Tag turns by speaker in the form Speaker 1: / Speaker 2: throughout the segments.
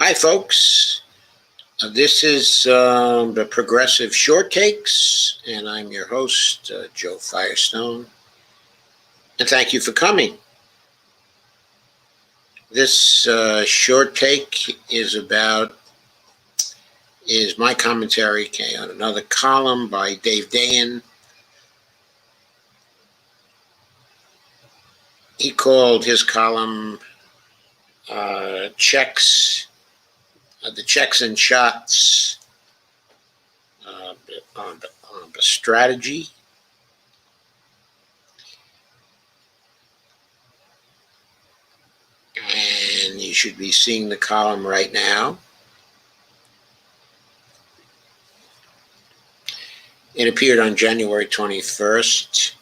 Speaker 1: Hi, folks. This is the Progressive Shortcakes, and I'm your host, Joe Firestone. And thank you for coming. This shortcake is my commentary on another column by Dave Dayen. He called his column Checks. The checks and shots on the strategy. And you should be seeing the column right now. It appeared on January 21st.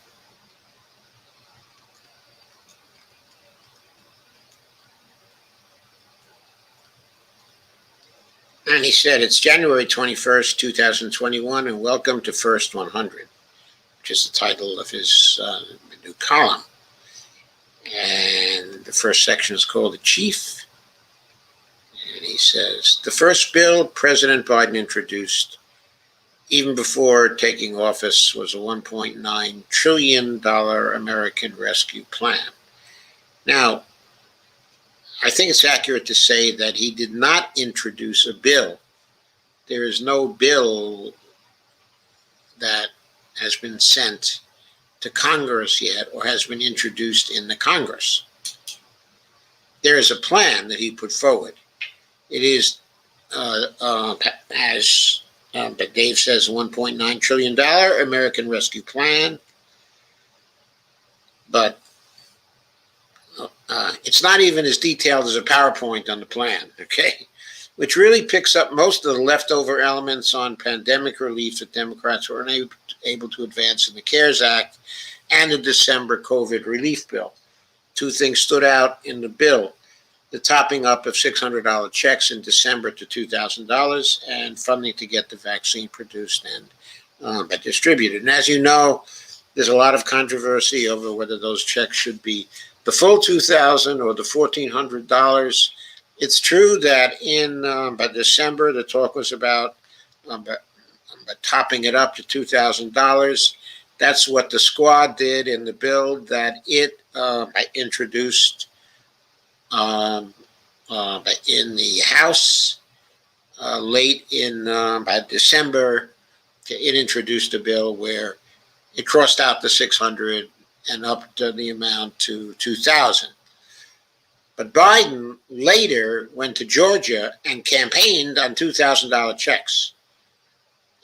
Speaker 1: And he said, it's January 21st, 2021, and welcome to First 100, which is the title of his new column. And the first section is called The Chief. And he says, the first bill President Biden introduced, even before taking office, was a $1.9 trillion American Rescue Plan. Now, I think it's accurate to say that he did not introduce a bill. There is no bill that has been sent to Congress yet or has been introduced in the Congress. There is a plan that he put forward. It is, but Dave says, $1.9 trillion American Rescue Plan. But it's not even as detailed as a PowerPoint on the plan, okay? Which really picks up most of the leftover elements on pandemic relief that Democrats were unable to advance in the CARES Act and the December COVID relief bill. Two things stood out in the bill: the topping up of $600 checks in December to $2,000 and funding to get the vaccine produced and distributed. And as you know, there's a lot of controversy over whether those checks should be the full $2,000 or the $1,400. It's true that by December, the talk was about topping it up to $2,000. That's what the squad did in the bill that it introduced in the House late in by December. It introduced a bill where it crossed out the 600 and upped the amount to 2,000. But Biden later went to Georgia and campaigned on $2,000 checks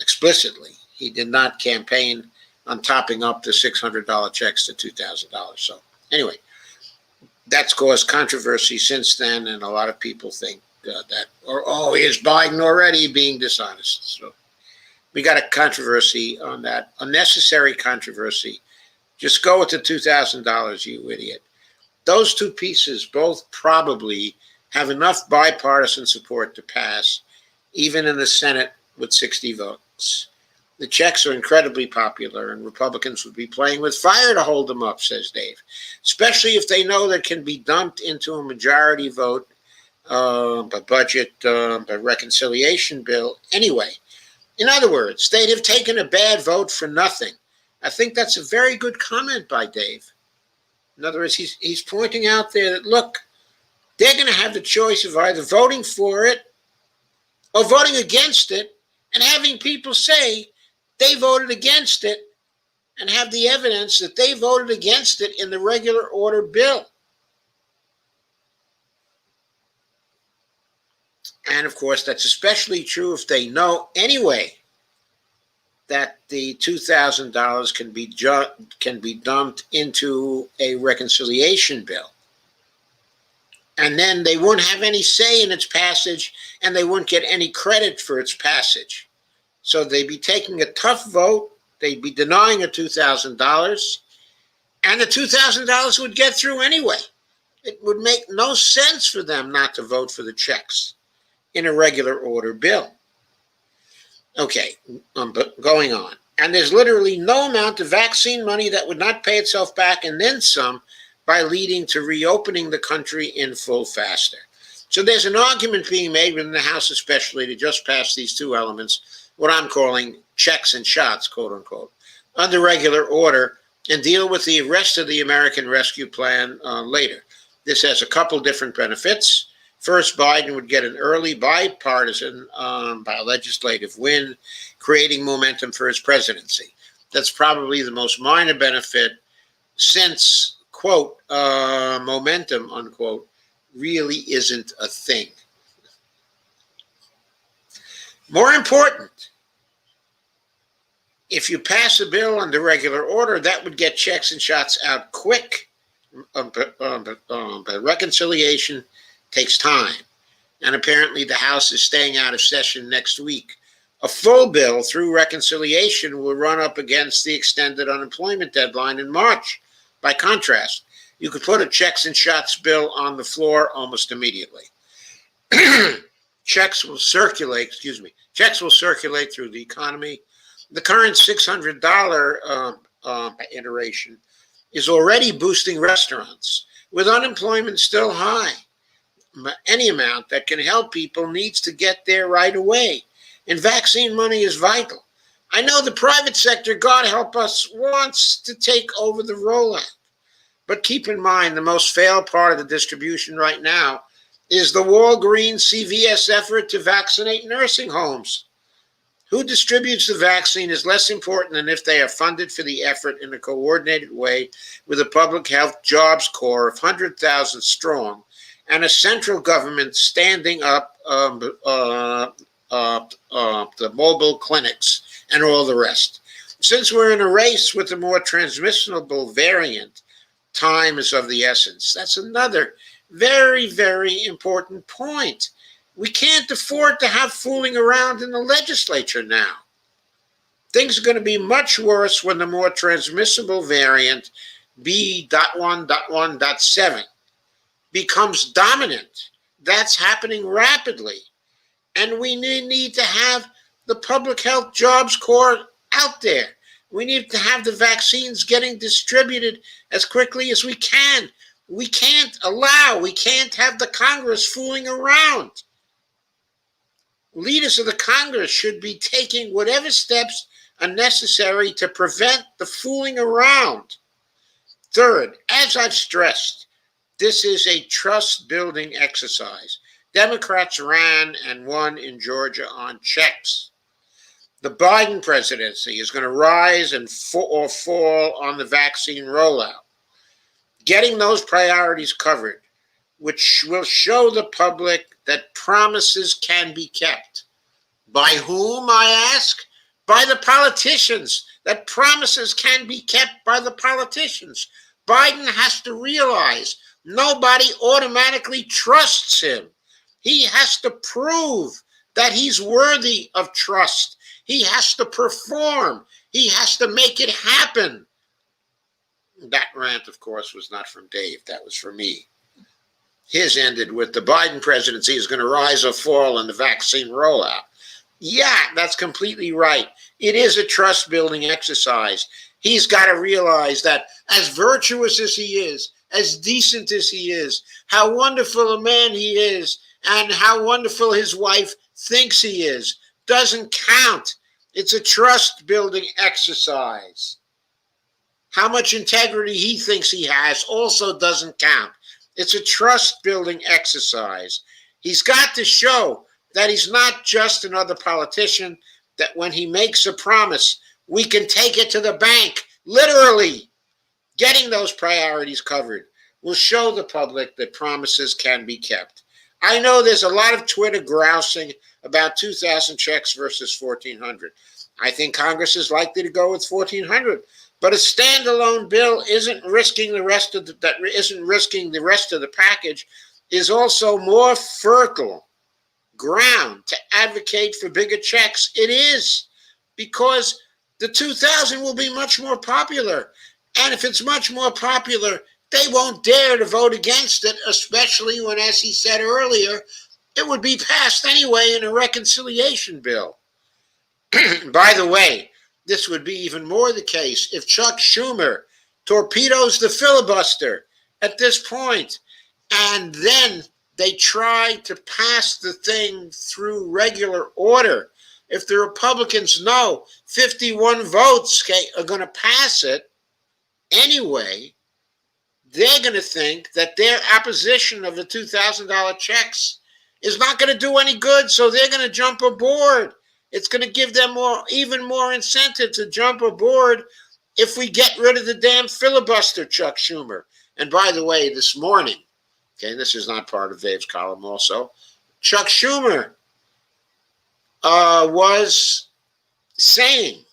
Speaker 1: explicitly. He did not campaign on topping up the $600 checks to $2,000. So anyway, that's caused controversy since then, and a lot of people think is Biden already being dishonest? So we got a controversy on that, unnecessary controversy. Just go with the $2,000, you idiot. Those two pieces both probably have enough bipartisan support to pass, even in the Senate with 60 votes. The checks are incredibly popular, and Republicans would be playing with fire to hold them up, says Dave, especially if they know that can be dumped into a majority vote, a budget, a reconciliation bill anyway. In other words, they'd have taken a bad vote for nothing. I think that's a very good comment by Dave. In other words, he's pointing out there that, look, they're going to have the choice of either voting for it or voting against it, and having people say they voted against it and have the evidence that they voted against it in the regular order bill. And of course, that's especially true if they know anyway that the $2,000 can be dumped into a reconciliation bill. And then they wouldn't have any say in its passage, and they wouldn't get any credit for its passage. So they'd be taking a tough vote, they'd be denying a $2,000, and the $2,000 would get through anyway. It would make no sense for them not to vote for the checks in a regular order bill. Okay, but going on. And there's literally no amount of vaccine money that would not pay itself back, and then some, by leading to reopening the country in full faster. So there's an argument being made within the House especially to just pass these two elements, what I'm calling checks and shots, quote unquote, under regular order and deal with the rest of the American Rescue Plan later. This has a couple different benefits. First, Biden would get an early bipartisan legislative win, creating momentum for his presidency. That's probably the most minor benefit since, quote, momentum, unquote, really isn't a thing. More important, if you pass a bill under regular order, that would get checks and shots out quick. But reconciliation takes time. And apparently the House is staying out of session next week. A full bill through reconciliation will run up against the extended unemployment deadline in March. By contrast, you could put a checks and shots bill on the floor almost immediately. Checks will circulate through the economy. The current $600 iteration is already boosting restaurants. With unemployment still high, any amount that can help people needs to get there right away. And vaccine money is vital. I know the private sector, God help us, wants to take over the rollout. But keep in mind, the most failed part of the distribution right now is the Walgreens CVS effort to vaccinate nursing homes. Who distributes the vaccine is less important than if they are funded for the effort in a coordinated way with a public health jobs corps of 100,000 strong and a central government standing up the mobile clinics and all the rest. Since we're in a race with a more transmissible variant, time is of the essence. That's another very, very important point. We can't afford to have fooling around in the legislature now. Things are going to be much worse when the more transmissible variant, B.1.1.7, becomes dominant. That's happening rapidly. And we need to have the public health jobs corps out there. We need to have the vaccines getting distributed as quickly as we can. We can't have the Congress fooling around. Leaders of the Congress should be taking whatever steps are necessary to prevent the fooling around. Third, as I've stressed, this is a trust-building exercise. Democrats ran and won in Georgia on checks. The Biden presidency is going to rise or fall on the vaccine rollout. Getting those priorities covered, which will show the public that promises can be kept. By whom, I ask? By the politicians. That promises can be kept by the politicians. Biden has to realize nobody automatically trusts him. He has to prove that he's worthy of trust. He has to perform. He has to make it happen. That rant, of course, was not from Dave. That was from me. His ended with the Biden presidency is going to rise or fall in the vaccine rollout. Yeah, that's completely right. It is a trust-building exercise. He's got to realize that as virtuous as he is, as decent as he is, how wonderful a man he is, and how wonderful his wife thinks he is, doesn't count. It's a trust-building exercise. How much integrity he thinks he has also doesn't count. It's a trust-building exercise. He's got to show that he's not just another politician, that when he makes a promise, we can take it to the bank, literally. Getting those priorities covered will show the public that promises can be kept. I know there's a lot of Twitter grousing about 2,000 checks versus 1,400. I think Congress is likely to go with 1,400. But a standalone bill isn't risking the rest of the package, is also more fertile ground to advocate for bigger checks. It is, because the 2,000 will be much more popular. And if it's much more popular, they won't dare to vote against it, especially when, as he said earlier, it would be passed anyway in a reconciliation bill. By the way, this would be even more the case if Chuck Schumer torpedoes the filibuster at this point, and then they tried to pass the thing through regular order. If the Republicans know 51 votes are going to pass it anyway, they're going to think that their opposition of the $2,000 checks is not going to do any good, so they're going to jump aboard. It's going to give them even more incentive to jump aboard if we get rid of the damn filibuster, Chuck Schumer. And by the way, this morning, okay, this is not part of Dave's column also, Chuck Schumer was saying,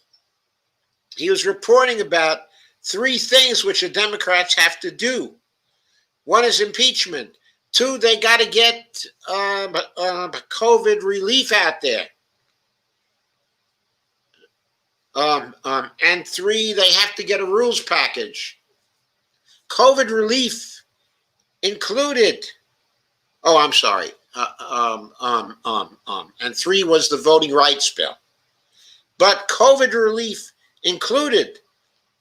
Speaker 1: he was reporting about 3 things which the Democrats have to do. 1 is impeachment. 2, they got to get COVID relief out there. And 3, they have to get a rules package. COVID relief included, and 3 was the voting rights bill. But COVID relief included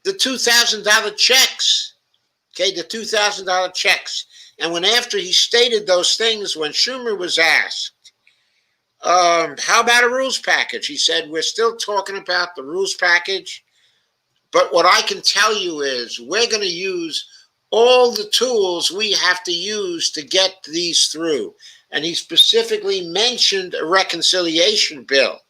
Speaker 1: the $2,000 checks, okay, the $2,000 checks. And after he stated those things, when Schumer was asked, how about a rules package? He said, we're still talking about the rules package, but what I can tell you is we're going to use all the tools we have to use to get these through. And he specifically mentioned a reconciliation bill.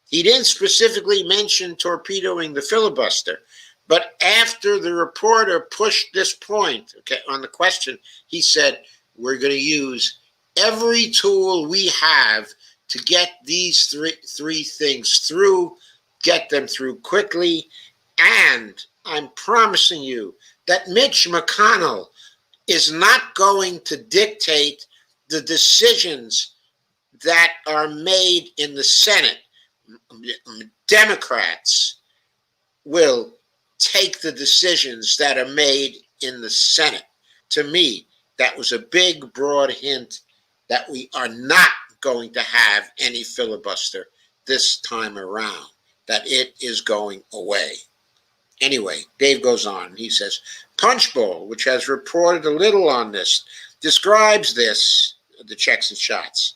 Speaker 1: He didn't specifically mention torpedoing the filibuster. But after the reporter pushed this point, okay, on the question, he said, we're going to use every tool we have to get these three things through, get them through quickly. And I'm promising you that Mitch McConnell is not going to dictate the decisions that are made in the Senate. Democrats will take the decisions that are made in the Senate. To me, that was a big, broad hint that we are not going to have any filibuster this time around, that it is going away. Anyway, Dave goes on. He says, Punchbowl, which has reported a little on this, describes this, the checks and shots,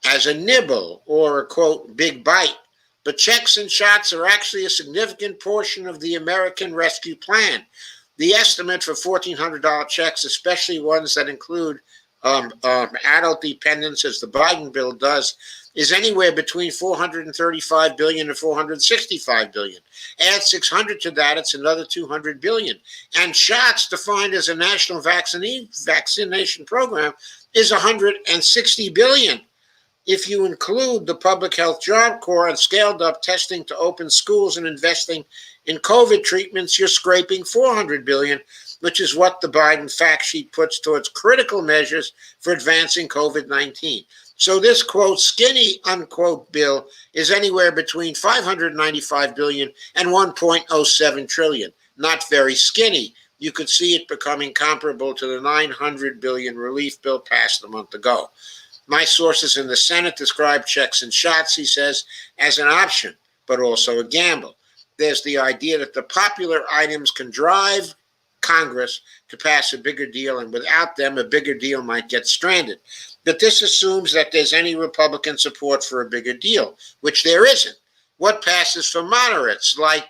Speaker 1: as a nibble or a, quote, big bite. But checks and shots are actually a significant portion of the American Rescue Plan. The estimate for $1,400 checks, especially ones that include adult dependents, as the Biden bill does, is anywhere between $435 billion and $465 billion. Add 600 to that, it's another $200 billion. And shots, defined as a national vaccination program, is $160 billion. If you include the Public Health Job Corps and scaled up testing to open schools and investing in COVID treatments, you're scraping $400 billion, which is what the Biden fact sheet puts towards critical measures for advancing COVID-19. So this, quote, skinny, unquote, bill is anywhere between $595 billion and $1.07 trillion. Not very skinny. You could see it becoming comparable to the $900 billion relief bill passed a month ago. My sources in the Senate describe checks and shots, he says, as an option, but also a gamble. There's the idea that the popular items can drive Congress to pass a bigger deal, and without them, a bigger deal might get stranded. But this assumes that there's any Republican support for a bigger deal, which there isn't. What passes for moderates like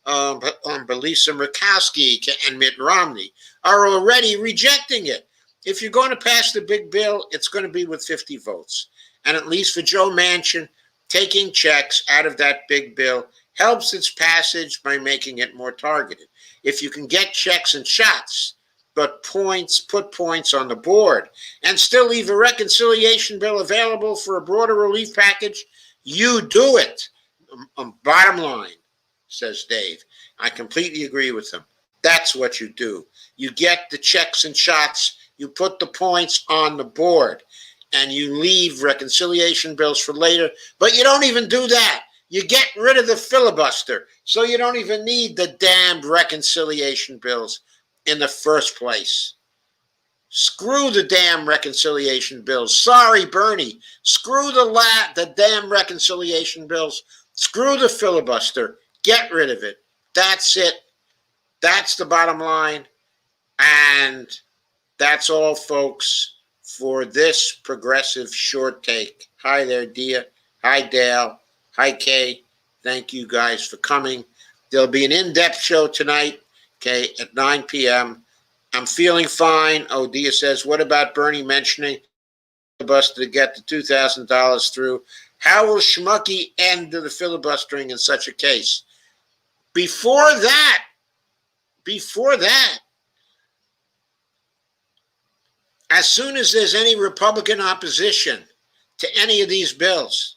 Speaker 1: Lisa Murkowski and Mitt Romney are already rejecting it. If you're going to pass the big bill, it's going to be with 50 votes. And at least for Joe Manchin, taking checks out of that big bill helps its passage by making it more targeted. If you can get checks and shots, but put points on the board, and still leave a reconciliation bill available for a broader relief package, you do it. Bottom line, says Dave. I completely agree with him. That's what you do. You get the checks and shots, you put the points on the board, and you leave reconciliation bills for later, but you don't even do that. You get rid of the filibuster, so you don't even need the damned reconciliation bills in the first place. Screw the damn reconciliation bills. Sorry, Bernie. Screw the damn reconciliation bills. Screw the filibuster. Get rid of it. That's it. That's the bottom line. And that's all, folks. for this progressive short take. Hi there, Dia. Hi, Dale. Hi, Kay. Thank you guys for coming. There'll be an in-depth show tonight, okay, at 9 p.m. I'm feeling fine. Oh, Dia says, what about Bernie mentioning filibuster to get the $2,000 through? How will Schmucky end the filibustering in such a case? Before that, as soon as there's any Republican opposition to any of these bills,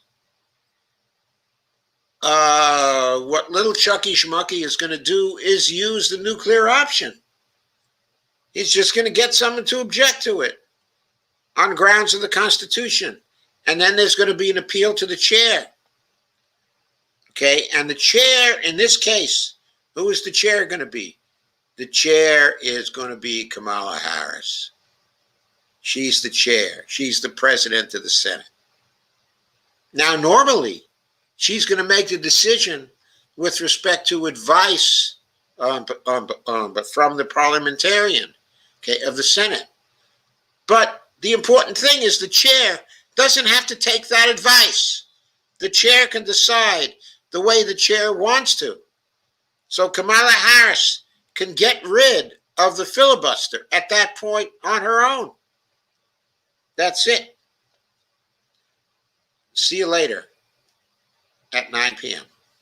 Speaker 1: what little Chucky Schmucky is going to do is use the nuclear option. He's just going to get someone to object to it on grounds of the Constitution. And then there's going to be an appeal to the chair. Okay, and the chair in this case, who is the chair going to be? The chair is going to be Kamala Harris. She's the chair. She's the president of the Senate. Now, normally, she's going to make the decision with respect to advice, but from the parliamentarian, okay, of the Senate. But the important thing is the chair doesn't have to take that advice. The chair can decide the way the chair wants to. So Kamala Harris can get rid of the filibuster at that point on her own. That's it. See you later at 9 p.m.